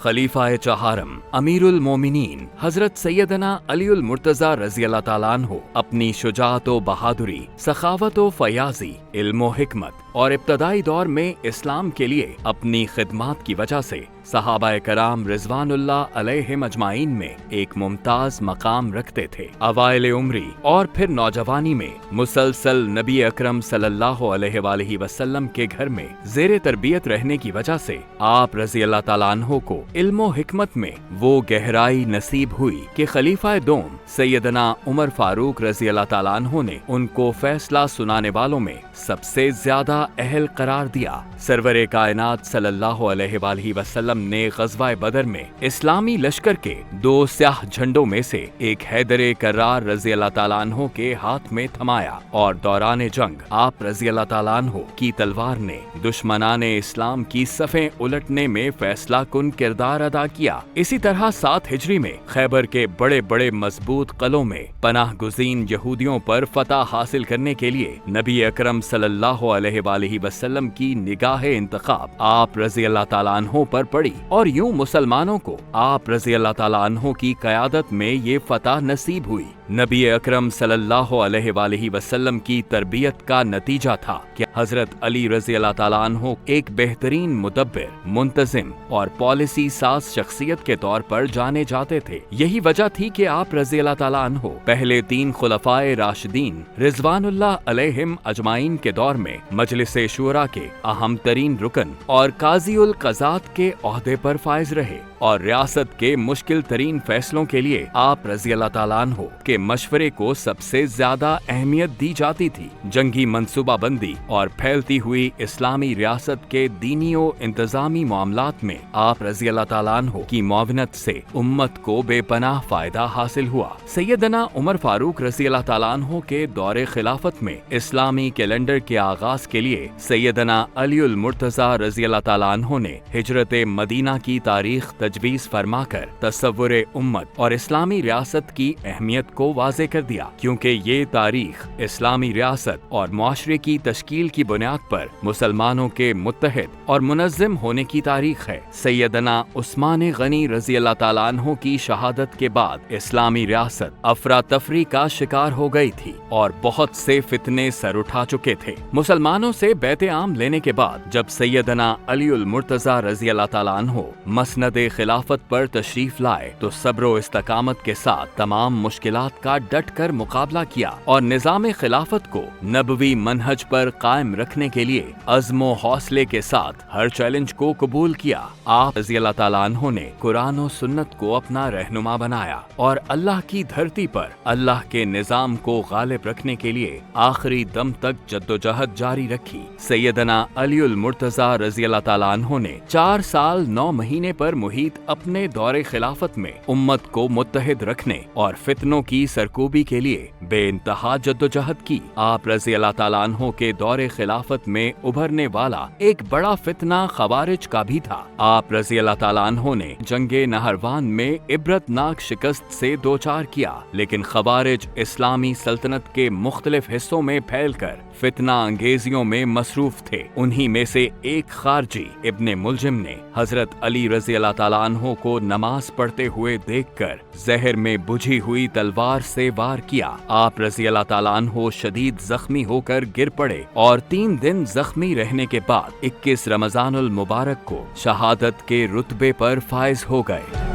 खलीफा चहारम अमीरुल मोमिनीन हजरत सैयदना अलीउल मुर्तजा रज़ी अल्लाह ताला अन्हु अपनी शुजाअत व बहादुरी, सखावत व फयाजी, इल्म व हिकमत और इब्तदाई दौर में इस्लाम के लिए अपनी खिदमात की वजह से सहाबाए कराम रिज़वानुल्लाह अलैहिम अजमाइन में एक मुमताज मकाम रखते थे। अवाइल उम्री और फिर नौजवानी में मुसलसल नबी अकरम सल्लल्लाहु अलैहि वसल्लम के घर में ज़ेरे तरबियत रहने की वजह से आप रज़ी अल्लाह ताला अन्हु को इल्म व हिकमत में वो गहराई नसीब हुई कि खलीफा दोम सैयदना उमर फारूक रज़ी अल्लाह ताला अन्हु ने उनको फैसला सुनाने वालों में सबसे ज्यादा अहल करार दिया। सरवरे कायनात सल्लल्लाहु अलैहि वसल्लम ने ग़ज़वा बदर में इस्लामी लश्कर के 2 स्याह झंडों में से एक हैदरे कर्रार रज़ी अल्लाह ताला अन्हु के हाथ में थमाया और दौरान जंग आप रज़ी अल्लाह ताला अन्हु की तलवार ने दुश्मनाने इस्लाम की सफ़ें उलटने में फैसला कुन किरदार अदा किया। इसी तरह 7 हिजरी में खैबर के बड़े बड़े मजबूत कलों में पनाह गुज़ीन यहूदियों पर फतह हासिल करने के लिए नबी अकरम सल्लल्लाहु अलैहि वसल्लम की निगाहे इंतखाब आप रज़ी अल्लाह ताला अन्हु पर पड़ी और यूं मुसलमानों को आप रज़ी अल्लाह ताला अन्हु की क़यादत में ये फतह नसीब हुई। नबी अकरम सल्लल्लाहु अलैहि वसल्लम की तरबियत का नतीजा था कि हजरत अली रज़ी अल्लाह ताला अन्हु एक बेहतरीन मुदब्बिर, मुंतज़िम और पॉलिसी साज शख्सियत के तौर पर जाने जाते थे। यही वजह थी कि आप रज़ी अल्लाह ताला अन्हु पहले 3 खुलफाए राशिदीन रिज़वानुल्लाह अलैहिम अजमाइन के दौर में मजलिस शूरा के अहम तरीन रुकन और काज़ीउल क़ज़ात के ओहदे पर फाइज रहे और रियासत के मुश्किल तरीन फैसलों के लिए आप रज़ी अल्लाह ताला अन्हु के मशवरे को सबसे ज्यादा अहमियत दी जाती थी। जंगी मंसूबाबंदी और फैलती हुई इस्लामी रियासत के दीनी और इंतजामी मामलात में आप रज़ी अल्लाह ताला अन्हु की मुआवनत से उम्मत को बेपनाह फायदा हासिल हुआ। सैयदना उमर फारूक रज़ी अल्लाह ताला अन्हु के दौरे खिलाफत में इस्लामी कैलेंडर के आगाज के लिए सैयदना अलीउल मुर्तजा रज़ी अल्लाह ताला अन्हु ने हिजरत मदीना की तारीख तजवीज़ फरमाकर तसव्वुर उम्मत और इस्लामी रियासत की अहमियत को वाज़े कर दिया, क्योंकि ये तारीख इस्लामी रियासत और मुआशरे की तश्कील की बुनियाद पर मुसलमानों के मुत्तहिद और मुनज़्ज़म होने की तारीख है। सैयदना उस्मान गनी रज़ी अल्लाह ताला अन्हु की शहादत के बाद इस्लामी रियासत अफरा तफरी का शिकार हो गई थी और बहुत से फितने सर उठा चुके थे। मुसलमानों से बैत आम लेने के बाद जब सैयदना अलीउल मुर्तजा रज़ी अल्लाह ताला अन्हु मसनद खिलाफत पर तशरीफ लाए तो सब्र व इस्तकामत के साथ तमाम मुश्किलात का डट कर मुकाबला किया और निज़ाम खिलाफत को नबवी मनहज पर कायम रखने के लिए अज़्म व हौसले के साथ हर चैलेंज को कबूल किया। आप रज़ी अल्लाह ताला अन्हु ने कुरान और सुन्नत को अपना रहनुमा बनाया और अल्लाह की धरती पर अल्लाह के निज़ाम को गालिब रखने के लिए आखिरी दम तक जद्दोजहद जारी रखी। सैयदना अलीउल मुर्तजा रज़ी अल्लाह ताला अन्हु ने 4 साल 9 महीने पर मुहित अपने दौरे खिलाफत में उम्मत को मुत्तहिद रखने और फितनों की सरकूबी के लिए बेइंतहा जद्दोजहद की। आप रज़ी अल्लाह ताला अन्हु के दौरे खिलाफत में उभरने वाला एक बड़ा फितना खवारिज का भी था। आप रज़ी अल्लाह ताला अन्हु ने जंगे नहरवान में इबरतनाक शिकस्त से दोचार किया, लेकिन खवारिज इस्लामी सल्तनत के मुख्तलिफ हिस्सों में फैलकर फितना अंगेजियों में मसरूफ थे। उन्हीं में से एक खारजी इब्ने मुलजिम ने हजरत अली रज़ी अल्लाह ताला अन्हु को नमाज पढ़ते हुए देखकर जहर में बुझी हुई तलवार से वार किया। आप रज़ी अल्लाह ताला अन्हु शदीद जख्मी होकर गिर पड़े और 3 दिन जख्मी रहने के बाद 21 रमजानुल मुबारक को शहादत के रुतबे पर फाइज हो गए।